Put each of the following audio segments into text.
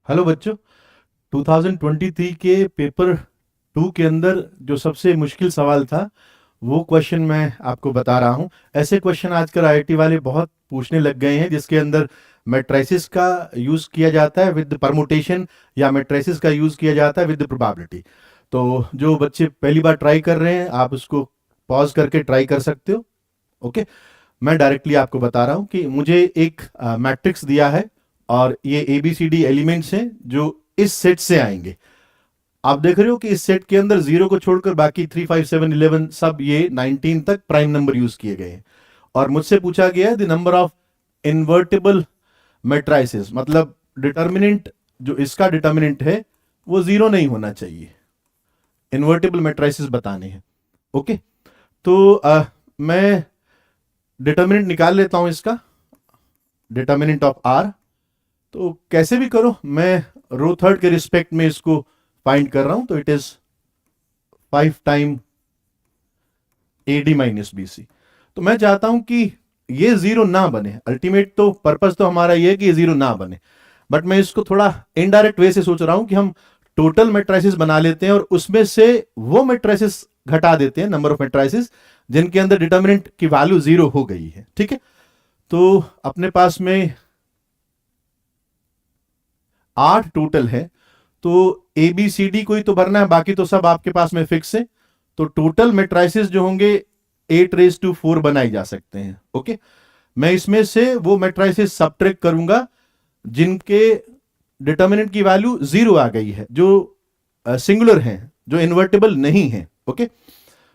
Hello बच्चों। 2023 के paper 2 के अंदर जो सबसे मुश्किल सवाल था वो क्वेश्चन मैं आपको बता रहा हूँ। ऐसे क्वेश्चन आजकल आईआईटी वाले बहुत पूछने लग गए हैं जिसके अंदर मैट्रिसेस का यूज़ किया जाता है विद परमुटेशन या मैट्रिसेस का यूज़ किया जाता है विद प्रोबेबिलिटी। तो जो बच्चे पहली बार ट्राई कर रहे हैं आप उसको पॉज करके ट्राई कर सकते हो। ओके, मैं डायरेक्टली आपको बता रहा हूँ कि मुझे एक मैट्रिक्स दिया है और ये A B C D elements हैं जो इस सेट से आएंगे। आप देख रहे हो कि इस सेट के अंदर जीरो को छोड़कर बाकी 3, 5, 7, 11 सब ये 19 तक प्राइम नंबर यूज किए गए हैं। और मुझसे पूछा गया है the number of invertible matrices, मतलब डिटर्मिनेंट जो इसका डिटर्मिनेंट है वो जीरो नहीं होना चाहिए। इन्वर्टेबल मैट्रिसेस बताने हैं। ओके, तो मैं डिटर्मिनेंट निकाल लेता हूं इसका, डिटर्मिनेंट ऑफ आर। तो कैसे भी करो, मैं रो थर्ड के रिस्पेक्ट में इसको फाइंड कर रहा हूं। तो it is 5 time A D minus B C. तो मैं चाहता हूं कि ये जीरो ना बने। अल्टीमेट तो पर्पस तो हमारा ये है कि ये जीरो ना बने, बट मैं इसको थोड़ा इनडायरेक्ट वे से सोच रहा हूं कि हम टोटल मैट्रिसेस बना लेते हैं और उसमें से वो मैट्रिसेस घटा देते हैं, नंबर ऑफ मैट्रिसेस जिनके अंदर डिटर्मिनेंट की वैल्यू जीरो हो गई है। ठीक है, तो अपने पास में 8 टोटल है। तो ए बी सी डी को ही तो भरना है, बाकी तो सब आपके पास में फिक्स है। तो टोटल मैट्रिसेस जो होंगे 8 raised to 4 बनाई जा सकते हैं। ओके, मैं इसमें से वो मैट्रिसेस सबट्रैक्ट करूंगा जिनके डिटर्मिनेंट की वैल्यू जीरो आ गई है, जो सिंगुलर हैं, जो इन्वर्टेबल नहीं है। ओके,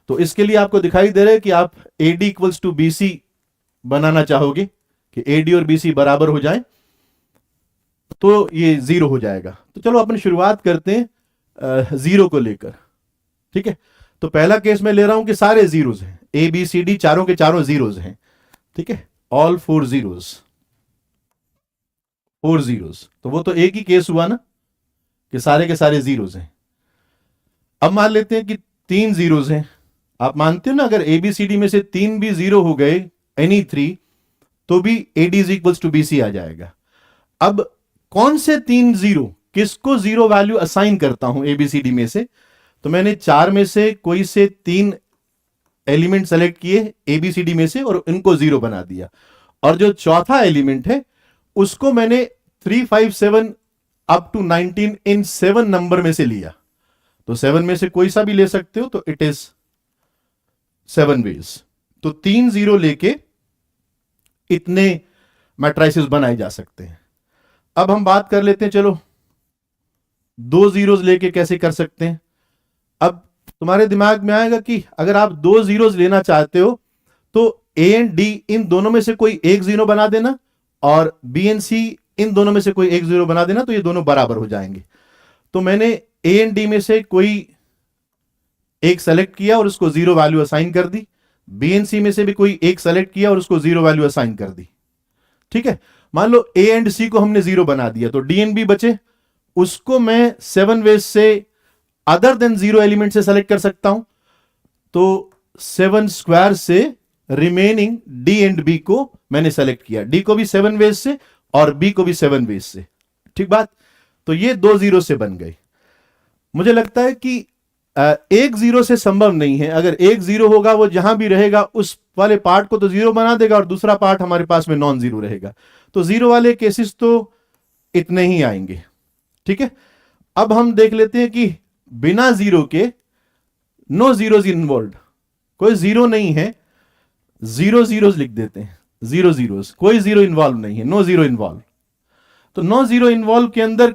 तो इसके लिए आपको दिखाई दे रहा है कि आप A D equals to B C बनाना चाहोगे कि ए डी और बी सी बराबर हो जाए, तो ये जीरो हो जाएगा। तो चलो अपन शुरुआत करते हैं जीरो को लेकर। ठीक है, तो पहला केस मैं ले रहा हूं कि सारे जीरोज हैं, ए बी सी डी चारों के चारों जीरोज हैं। ठीक है, ऑल 4 जीरोज, 4 जीरोज। तो वो तो एक ही केस हुआ ना कि सारे के सारे जीरोज हैं। अब मान लेते हैं कि 3 जीरोज हैं। आप मानते हो ना, अगर ए बी सी डी में से 3 भी जीरो हो गए, एनी 3, तो भी A D is equals to B C आ जाएगा। अब कौन से 3 जीरो, किसको जीरो वैल्यू असाइन करता हूं एबीसीडी में से? तो मैंने 4 में से कोई से 3 एलिमेंट सेलेक्ट किए एबीसीडी में से और इनको जीरो बना दिया। और जो चौथा एलिमेंट है उसको मैंने 3, 5, 7 अप टू 19 इन 7 नंबर में से लिया। तो 7 में से कोई सा भी ले सकते हो, तो इट इज 7 वेज। तो 3 जीरो लेके इतने मैट्रिसेस बनाए जा सकते हैं। अब हम बात कर लेते हैं, चलो 2 जीरोज लेके कैसे कर सकते हैं। अब तुम्हारे दिमाग में आएगा कि अगर आप 2 जीरोज लेना चाहते हो तो ए एंड डी इन दोनों में से कोई एक जीरो बना देना और बी एंड सी इन दोनों में से कोई एक जीरो बना देना, तो ये दोनों बराबर हो जाएंगे। तो मैंने ए एंड डी में से कोई एक सेलेक्ट किया और उसको जीरो वैल्यू असाइन कर दी, बी एंड सी में से भी कोई एक सेलेक्ट किया और उसको जीरो वैल्यू असाइन कर दी। ठीक है, मान लो ए एंड सी को हमने जीरो बना दिया, तो डी एंड बी बचे, उसको मैं 7 वेज से अदर देन जीरो एलिमेंट से सेलेक्ट कर सकता हूं। तो 7 स्क्वायर से रिमेनिंग डी एंड बी को मैंने सेलेक्ट किया, डी को भी 7 वेज से और बी को भी 7 वेज से। ठीक बात, तो ये 2 जीरो से बन गई। मुझे लगता है कि एक जीरो से संभव नहीं है। अगर एक जीरो होगा वो जहां भी रहेगा उस वाले पार्ट को तो जीरो बना देगा और दूसरा पार्ट हमारे पास में नॉन जीरो रहेगा। तो जीरो वाले केसेस तो इतने ही आएंगे। ठीक है, अब हम देख लेते हैं कि बिना जीरो के, नो जीरोज इन्वॉल्व, कोई जीरो नहीं है, जीरो जीरोज लिख देते हैं, जीरो जीरोज, कोई जीरो इन्वॉल्व नहीं है, नो जीरो इन्वॉल्व। तो नो जीरो इन्वॉल्व के अंदर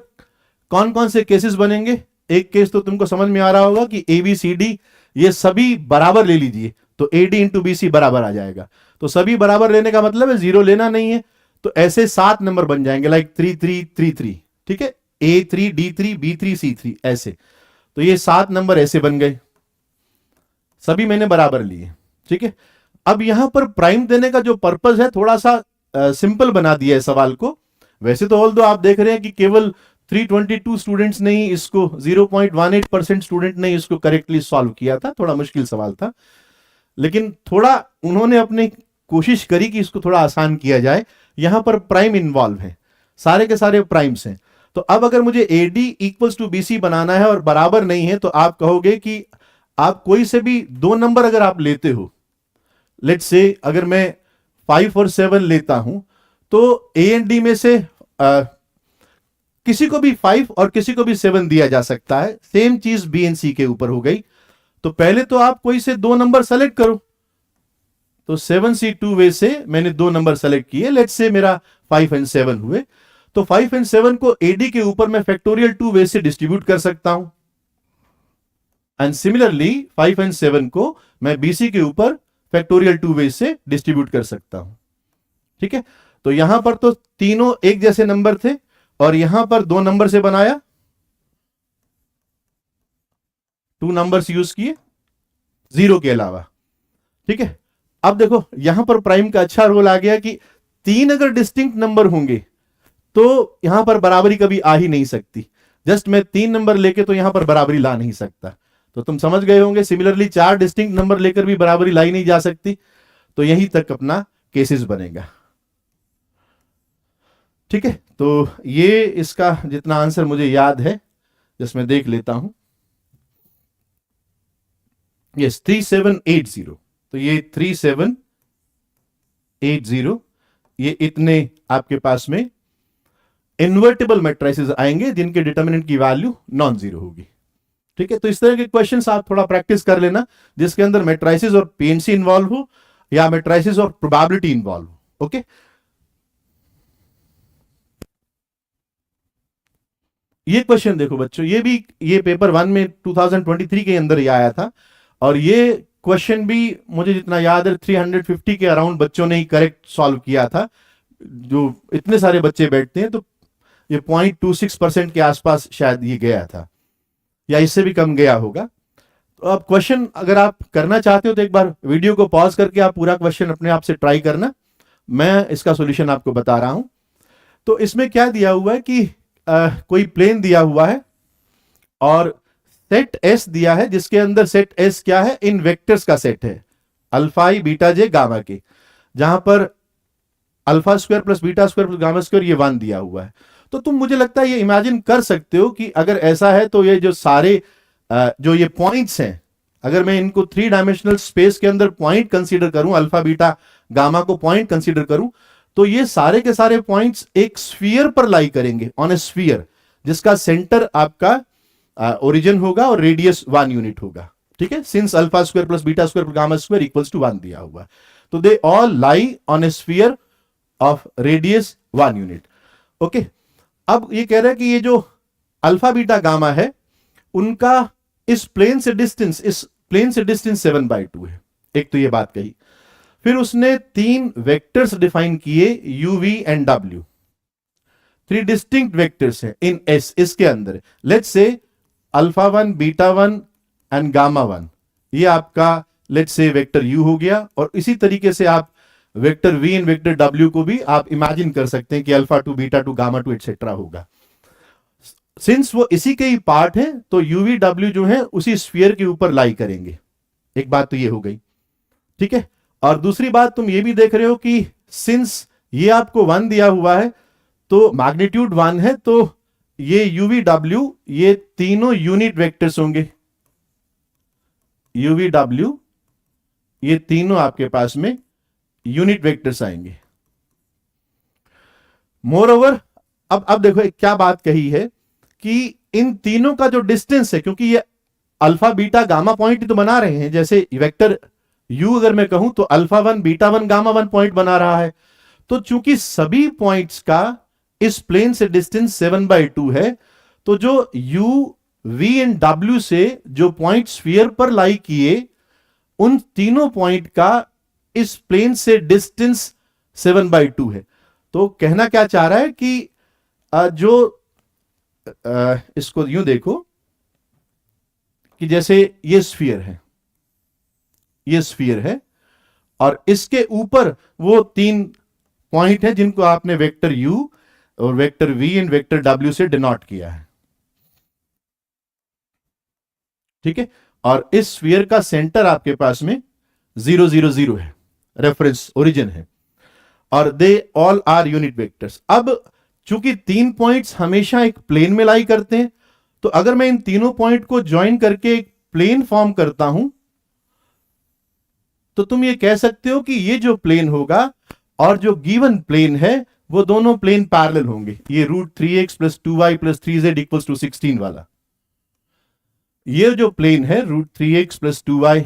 कौन कौन से केसेस बनेंगे? एक केस तो तुमको समझ में आ रहा होगा कि ए बी सी डी ये सभी बराबर ले लीजिए, तो A D into B C बराबर आ जाएगा। तो सभी बराबर लेने का मतलब है जीरो लेना नहीं है। तो ऐसे 7 नंबर बन जाएंगे, लाइक 3, 3, 3, 3। ठीक है, A3, D3, B3, C3 ऐसे। तो ये 7 नंबर ऐसे बन गए, सभी मैंने बराबर लिए। ठीक है, अब यहां पर प्राइम देने का जो पर्पज है थोड़ा सा सिंपल बना दिया है सवाल को। वैसे तो ऑल्दो आप देख रहे हैं कि केवल 322 स्टूडेंट्स ने ही इसको, 0.18% स्टूडेंट ने इसको करेक्टली सॉल्व किया था। थोड़ा मुश्किल सवाल था, लेकिन थोड़ा उन्होंने अपनी कोशिश करी कि इसको थोड़ा आसान किया जाए। यहां पर प्राइम इन्वॉल्व है, सारे के सारे प्राइम्स हैं। तो अब अगर मुझे AD इक्वल्स टू BC बनाना है और बराबर नहीं है, तो आप कहोगे कि आप कोई से भी दो नंबर अगर आप लेते हो, लेट्स से अगर मैं 5 और 7 लेता हूं, तो A एंड D में से किसी को भी 5 और किसी को भी 7 दिया जा सकता है। सेम चीज B एंड C के ऊपर हो गई। तो पहले तो आप कोई से दो नंबर सेलेक्ट करो। तो 7C 2 वे से मैंने दो नंबर सेलेक्ट किए, लेट्स से मेरा 5 एंड 7 हुए। तो 5 एंड 7 को AD के ऊपर मैं फैक्टोरियल 2 वे से डिस्ट्रीब्यूट कर सकता हूं, एंड सिमिलरली 5 एंड 7 को मैं BC के ऊपर फैक्टोरियल 2 वे से डिस्ट्रीब्यूट कर सकता हूं। ठीक है, तो यहां पर तो तीनों एक जैसे नंबर थे और यहां पर दो नंबर से बनाया, 2 नंबर्स यूज किए 0 के अलावा। ठीक है, अब देखो यहां पर प्राइम का अच्छा रोल आ गया कि 3 अगर डिस्टिंक्ट नंबर होंगे तो यहां पर बराबरी कभी आ ही नहीं सकती। जस्ट मैं 3 नंबर लेके तो यहां पर बराबरी ला नहीं सकता। तो तुम समझ गए होंगे, सिमिलरली 4 डिस्टिंक्ट नंबर लेकर भी बराबरी लाई नहीं जा सकती। तो यहीं तक अपना केसेस बनेगा। ठीक है, तो ये इसका जितना आंसर मुझे याद है, जिसमें देख लेता हूं, यस 3780। तो ये 3780, ये इतने आपके पास में इन्वर्टिबल मैट्रिसेस आएंगे जिनके डिटर्मिनेंट की वैल्यू नॉन जीरो होगी। ठीक है, तो इस तरह के क्वेश्चंस आप थोड़ा प्रैक्टिस कर लेना, जिसके अंदर मैट्रिसेस और PNC इन्वॉल्व हो या मैट्रिसेस और प्रोबेबिलिटी इन्वॉल्व हो। ओके, ये क्वेश्चन देखो बच्चों, ये पेपर 1 में 2023 के अंदर ही आया था, और ये क्वेश्चन भी मुझे जितना याद है 350 के अराउंड बच्चों ने ही करेक्ट सॉल्व किया था। जो इतने सारे बच्चे बैठते हैं, तो ये 0.26% के आसपास शायद ये गया था, या इससे भी कम गया होगा। तो अब क्वेश्चन अगर आप करना चाहते हो तो एक बार वीडियो को पॉज करके आप पूरा क्वेश्चन अपने आप से ट्राई करना, मैं इसका सॉल्यूशन आपको बता रहा हूं। तो इसमें क्या दिया हुआ है कि कोई प्लेन दिया हुआ है और सेट S दिया है, जिसके अंदर सेट S क्या है, इन वेक्टर्स का सेट है, alpha i beta j gamma के, जहां पर alpha square plus beta square plus gamma square ये 1 दिया हुआ है। तो तुम मुझे लगता है ये इमेजिन कर सकते हो कि अगर ऐसा है तो ये जो सारे जो ये पॉइंट्स हैं, अगर मैं इनको 3 डायमेंशनल स्पेस के अंदर पॉइंट कंसीडर करूं, अल्फा बीटा गामा को पॉइंट कंसीडर करूं, तो ये सारे के सारे पॉइंट्स एक स्फीयर पर लाई करेंगे, ऑन ए स्फीयर, जिसका सेंटर आपका ओरिजिन होगा और रेडियस 1 यूनिट होगा। ठीक है, since alpha square plus beta square plus gamma square equals to 1 दिया हुआ, तो they all lie on a sphere of radius 1 unit. Okay, अब ये कह रहा है कि ये जो अल्फा बीटा गामा है, उनका इस प्लेन से डिस्टेंस 7/2 है। एक तो ये बात कही, फिर उसने 3 वेक्टर्स डिफाइन किए, UV and W, 3 distinct vectors हैं इन S, इसके अंदर let's say alpha 1 beta 1 and gamma 1, ये आपका लेट्स से वेक्टर U हो गया। और इसी तरीके से आप vector V and vector W को भी आप इमेजिन कर सकते हैं कि अल्फा 2 बीटा 2 गामा 2 एटसेट्रा होगा। सिंस वो इसी के ही पार्ट है, तो UV W जो है उसी स्फीयर के ऊपर लाई करेंगे। एक बात तो ये हो गई। ठीक है, और दूसरी बात तुम ये भी देख रहे हो कि सिंस ये आपको 1 दिया हुआ है, तो मैग्नीट्यूड 1 है, तो ये UV W ये तीनों यूनिट वेक्टर्स होंगे। UV W ये तीनों आपके पास में यूनिट वेक्टर्स आएंगे। मोर ओवर, अब देखो क्या बात कही है कि इन तीनों का जो डिस्टेंस है, क्योंकि ये अल्फा बीटा गामा पॉइंट तो बना रहे हैं, जैसे वेक्टर U अगर मैं कहूं तो अल्फा 1 बीटा 1 गामा 1 पॉइंट बना रहा है। तो चूंकि सभी पॉइंट्स का इस प्लेन से डिस्टेंस 7/2 है, तो जो U V एंड W से जो पॉइंट स्फीयर पर लाई किए, उन तीनों पॉइंट का इस प्लेन से डिस्टेंस 7/2 है। तो कहना क्या चाह रहा है कि जो इसको यूं देखो कि जैसे ये स्फीयर है, ये स्फीयर है, और इसके ऊपर वो 3 पॉइंट है जिनको आपने वेक्टर U और vector V and vector W से डिनोट किया है। ठीक है, और इस स्फीयर का सेंटर आपके पास में 0 0 0 है, रेफरेंस ओरिजिन है, और they all are unit vectors. अब चूंकि 3 पॉइंट्स हमेशा एक प्लेन में लाई करते हैं, तो अगर मैं इन तीनों पॉइंट को ज्वाइन करके एक प्लेन फॉर्म करता हूं, तो तुम ये कह सकते हो कि ये जो प्लेन होगा और जो गिवन प्लेन है वो दोनों प्लेन पैरेलल होंगे। ये √3x + 2y + 3z = 16 वाला, ये जो प्लेन है √3x + 2y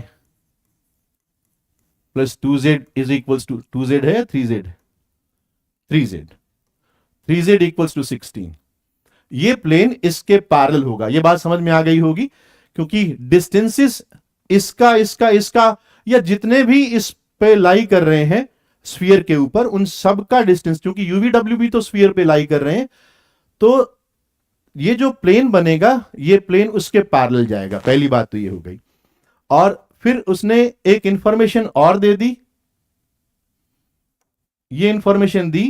+ 2z = 2z है या 3z? 3z 3z = 16, ये प्लेन इसके पैरेलल होगा। ये बात समझ में आ गई होगी, क्योंकि डिस्टेंसेस इसका इसका इसका या जितने भी इस पे लाई कर रहे हैं स्फीयर के ऊपर, उन सब का डिस्टेंस, क्योंकि यूवीडब्ल्यू भी तो स्फीयर पे लाई कर रहे हैं, तो ये जो प्लेन बनेगा ये प्लेन उसके पैरेलल जाएगा। पहली बात तो ये हो गई। और फिर उसने एक इंफॉर्मेशन और दे दी, ये इंफॉर्मेशन दी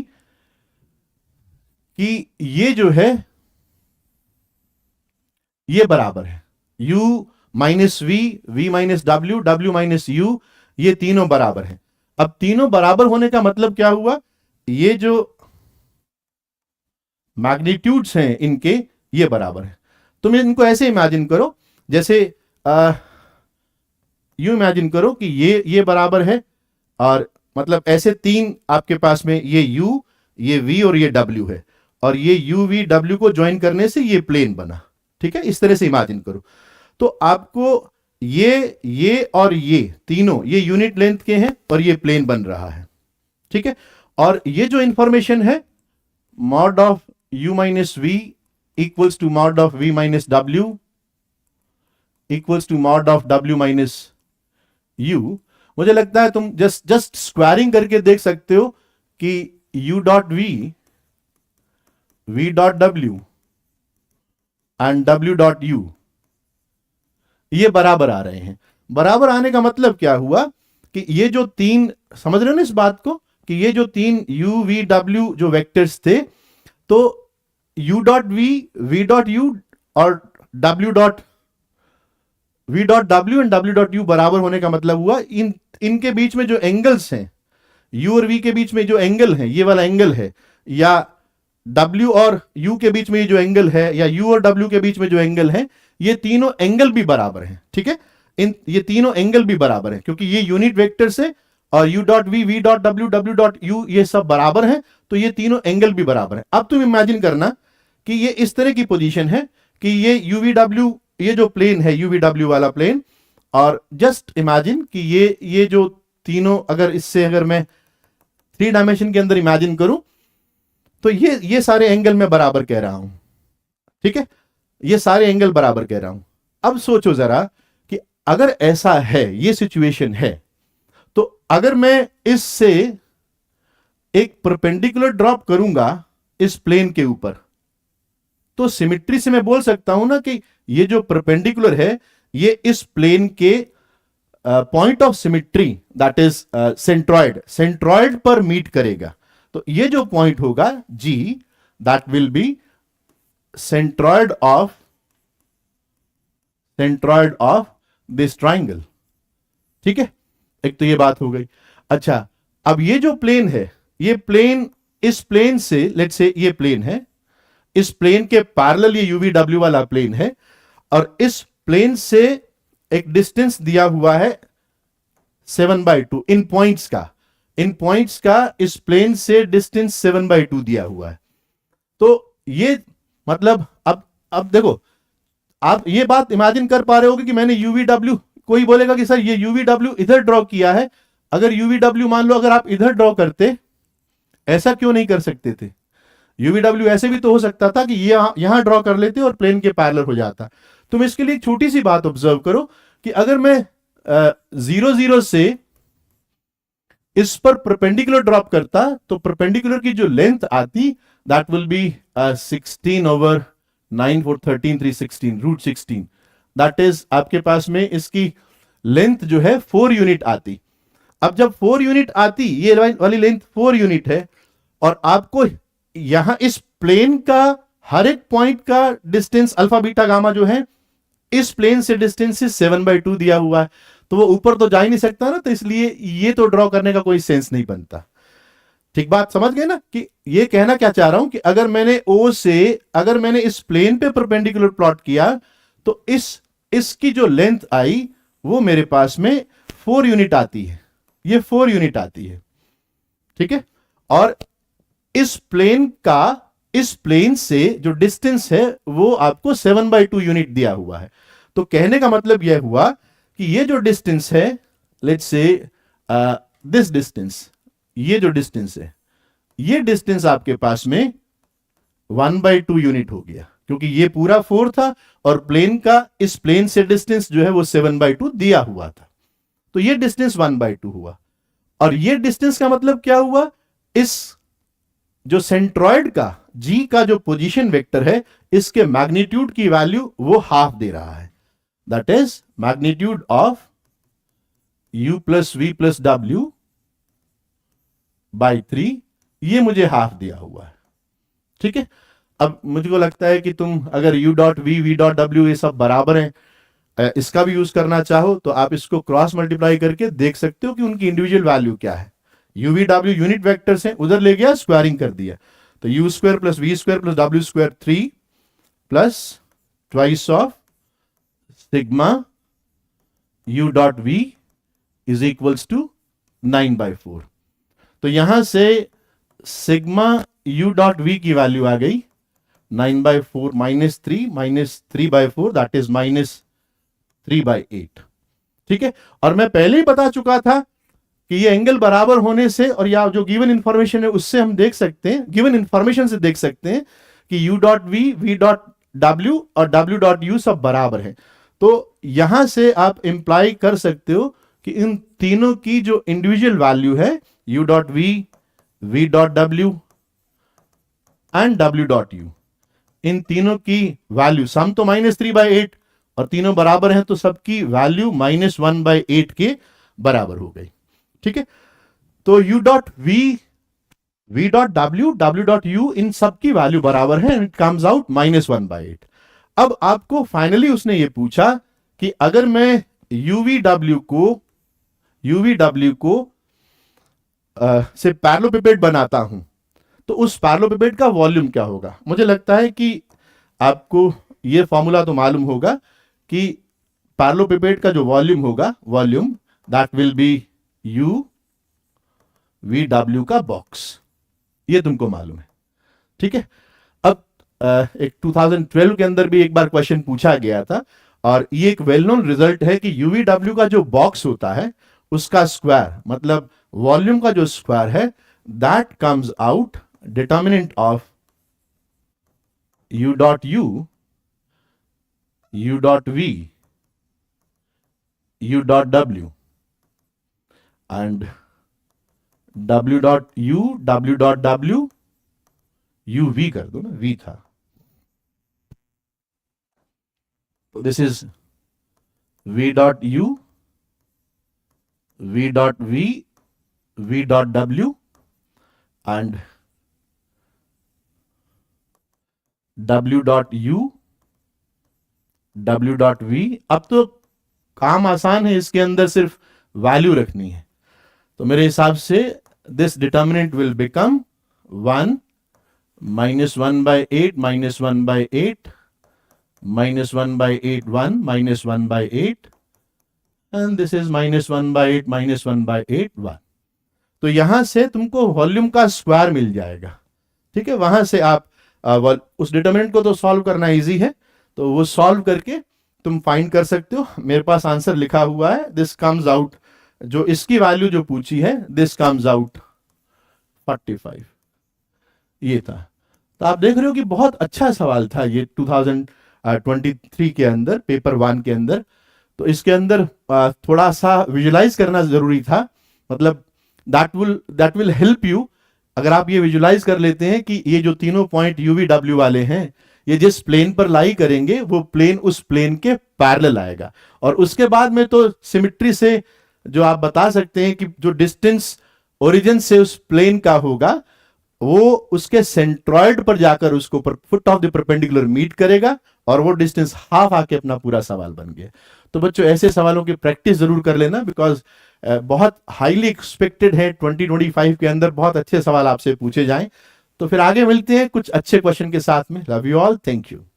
कि ये जो है ये बराबर है u - v, v - w, w - u, ये तीनों बराबर है। अब तीनों बराबर होने का मतलब क्या हुआ? ये जो मैग्नीट्यूड्स हैं इनके ये बराबर है। तुम इनको ऐसे इमेजिन करो, जैसे यू इमेजिन करो कि ये बराबर है, और मतलब ऐसे तीन आपके पास में ये u, ये v और ये w है, और ये u v w को ज्वाइन करने से ये प्लेन बना। ठीक है, इस तरह से इमेजिन करो। तो आपको ये और ये तीनों ये यूनिट लेंथ के हैं और ये प्लेन बन रहा है। ठीक है, और ये जो इंफॉर्मेशन है mod of u - v equals to mod of v - w equals to mod of w - u, मुझे लगता है तुम जस्ट स्क्वायरिंग करके देख सकते हो कि u.v, v.w एंड w.u ये बराबर आ रहे हैं। बराबर आने का मतलब क्या हुआ कि ये जो तीन, समझ रहे हो ना इस बात को, कि ये जो तीन u v w जो वेक्टर्स थे, तो u.v, v.u और v.w एंड w.u बराबर होने का मतलब हुआ इनके बीच में जो एंगल्स हैं, u और v के बीच में जो एंगल है, ये वाला एंगल है, या w और u के बीच में ये जो एंगल है, या u और w के बीच में जो एंगल है, ये तीनों एंगल भी बराबर हैं। ठीक है, ये तीनों एंगल भी बराबर हैं, क्योंकि ये यूनिट वेक्टर से और u.v, v.w, w.u ये सब बराबर हैं, तो ये तीनों एंगल भी बराबर हैं। अब तुम इमेजिन करना कि ये इस तरह की पोजीशन है कि ये uvw, ये जो प्लेन है uvw वाला प्लेन, और जस्ट इमेजिन कि ये जो तीनों, अगर मैं 3 डायमेंशन के अंदर इमेजिन करूं, तो ये सारे एंगल मैं बराबर कह रहा हूं। ठीक है, ये सारे एंगल बराबर कह रहा हूं। अब सोचो जरा कि अगर ऐसा है, ये सिचुएशन है, तो अगर मैं इससे एक परपेंडिकुलर ड्रॉप करूंगा इस प्लेन के ऊपर, तो सिमेट्री से मैं बोल सकता हूं ना कि ये जो परपेंडिकुलर है ये इस प्लेन के point of symmetry, that is centroid पर मीट करेगा। तो ये जो पॉइंट होगा G, that will be centroid of this triangle. ठीक है, एक तो ये बात हो गई। अच्छा, अब ये जो प्लेन है, ये प्लेन इस प्लेन से, लेट्स से ये प्लेन है, इस प्लेन के पैरेलल ये uvw वाला प्लेन है, और इस प्लेन से एक डिस्टेंस दिया हुआ है 7/2 इन पॉइंट्स का इस प्लेन से डिस्टेंस 7/2 दिया हुआ है। तो ये मतलब अब देखो, आप ये बात इमेजिन कर पा रहे होगे कि मैंने uvw, कोई बोलेगा कि सर ये uvw इधर ड्रॉ किया है। अगर uvw मान लो अगर आप इधर ड्रॉ करते, ऐसा क्यों नहीं कर सकते थे? uvw ऐसे भी तो हो सकता था कि यहां ड्रॉ कर लेते और प्लेन के पैरेलल हो जाता। तुम इसके लिए एक छोटी सी बात ऑब्जर्व करो कि अगर मैं 0 0 से इस पर परपेंडिकुलर ड्रॉप करता, तो परपेंडिकुलर की जो लेंथ आती, that will be 16/9 4 13 3 16 √16, that is आपके पास में इसकी लेंथ जो है 4 यूनिट आती। अब जब 4 यूनिट आती, ये वाली लेंथ 4 यूनिट है, और आपको यहां इस प्लेन का हर एक पॉइंट का डिस्टेंस अल्फा बीटा गामा जो है इस प्लेन से डिस्टेंस 7/2 दिया हुआ है, तो वो ऊपर तो जा ही नहीं सकता ना, तो इसलिए ये तो ड्रॉ करने का कोई सेंस नहीं बनता। ठीक बात समझ गए ना, कि ये कहना क्या चाह रहा हूं कि अगर मैंने O से अगर मैंने इस प्लेन पे परपेंडिकुलर प्लॉट किया तो इसकी जो लेंथ आई वो मेरे पास में 4 यूनिट आती है, ये 4 यूनिट आती है, ठीक है। और इस प्लेन से जो डिस्टेंस है वो आपको 7/2 यूनिट दिया हुआ है। तो कहने का मतलब यह हुआ कि ये जो डिस्टेंस है, लेट्स से दिस डिस्टेंस, ये जो डिस्टेंस है, ये डिस्टेंस आपके पास में 1/2 यूनिट हो गया, क्योंकि ये पूरा 4 था और प्लेन का इस प्लेन से डिस्टेंस जो है वो 7/2 दिया हुआ था, तो ये डिस्टेंस 1/2 हुआ। और ये डिस्टेंस का मतलब क्या हुआ, इस जो सेंट्रॉइड का जी का जो पोजीशन वेक्टर है, इसके मैग्नीट्यूड की वैल्यू वो हाफ दे रहा है, that is magnitude of u plus v plus डब्ल्यू बाई 3, ये मुझे हाफ दिया हुआ है, ठीक है। अब मुझको लगता है कि तुम अगर u dot v, v dot डब्ल्यू ये सब बराबर हैं, इसका भी यूज करना चाहो तो आप इसको क्रॉस मल्टीप्लाई करके देख सकते हो कि उनकी इंडिविजुअल वैल्यू क्या है। u v w unit vectors हैं, उधर ले गया स्क्वायरिंग कर दिया, तो u square plus v square plus डब्ल्यू square 3 plus twice of sigma u dot v is equals to 9/4। तो यहां से सिग्मा u डॉट v की वैल्यू आ गई 9/4 माइनस 3/4, दैट इज -3/8, ठीक है। और मैं पहले ही बता चुका था कि ये एंगल बराबर होने से और या जो गिवन इंफॉर्मेशन है उससे हम देख सकते हैं, गिवन इंफॉर्मेशन से देख सकते हैं कि u dot v, v dot w और w डॉट u सब बराबर है। तो यहां से आप इंप्लाई कर सकते हो कि इन तीनों की जो इंडिविजुअल वैल्यू है u dot v, v dot w and w dot u, इन तीनों की वैल्यू सम तो -3/8 और तीनों बराबर हैं तो सबकी वैल्यू -1/8 के बराबर हो गई, ठीक है। तो u dot v, v dot w, w dot u इन सबकी वैल्यू बराबर है, इट कम्स आउट -1/8। अब आपको फाइनली उसने ये पूछा कि अगर मैं uvw को से पैरेललोपिपेड बनाता हूं तो उस पैरेललोपिपेड का वॉल्यूम क्या होगा। मुझे लगता है कि आपको ये फॉर्मूला तो मालूम होगा कि पैरेललोपिपेड का जो वॉल्यूम होगा, volume that will be u v w का बॉक्स, ये तुमको मालूम है, ठीक है। अब एक 2012 के अंदर भी एक बार क्वेश्चन पूछा गया था और ये एक वेल नोन रिजल्ट है कि UVW का जो बॉक्स होता है उसका स्क्वायर, मतलब वॉल्यूम का जो स्क्वायर है, that comes out determinant of u dot u, u dot v, u dot w and w dot u, w dot w, u v कर दो ना, v था, तो this is v dot u, v dot v, v dot w and w dot u, w dot v। अब तो काम आसान है, इसके अंदर सिर्फ वैल्यू रखनी है, तो मेरे हिसाब से this determinant will become 1 -1/8 -1/8 -1/8 1 -1/8 and this is -1/8 -1/8 1। तो यहां से तुमको वॉल्यूम का स्क्वायर मिल जाएगा, ठीक है। वहां से आप उस डिटर्मिनेंट को तो सॉल्व करना इजी है, तो वो सॉल्व करके तुम फाइंड कर सकते हो। मेरे पास आंसर लिखा हुआ है, दिस कम्स आउट, जो इसकी वैल्यू जो पूछी है, दिस कम्स आउट 45, ये था। तो आप देख रहे हो कि बहुत अच्छा सवाल था ये 2023 के अंदर, पेपर 1 के अंदर। तो इसके अंदर थोड़ा सा विजुलाइज करना जरूरी था, मतलब दैट विल हेल्प यू। अगर आप ये विजुलाइज कर लेते हैं कि ये जो तीनों पॉइंट UVW वाले हैं, ये जिस प्लेन पर लाई करेंगे वो प्लेन उस प्लेन के पैरेलल आएगा, और उसके बाद में तो सिमेट्री से जो आप बता सकते हैं कि जो डिस्टेंस ओरिजिन से उस प्लेन का होगा वो उसके सेंट्रॉइड पर जाकर उसको foot of the perpendicular meet करेगा, और वो डिस्टेंस हाफ आके अपना पूरा सवाल बन गया। तो बच्चों ऐसे सवालों की प्रैक्टिस जरूर कर लेना, बिकॉज बहुत हाईली एक्सपेक्टेड है 2025 के अंदर बहुत अच्छे सवाल आपसे पूछे जाएं। तो फिर आगे मिलते हैं कुछ अच्छे क्वेश्चन के साथ में। Love you all, thank you.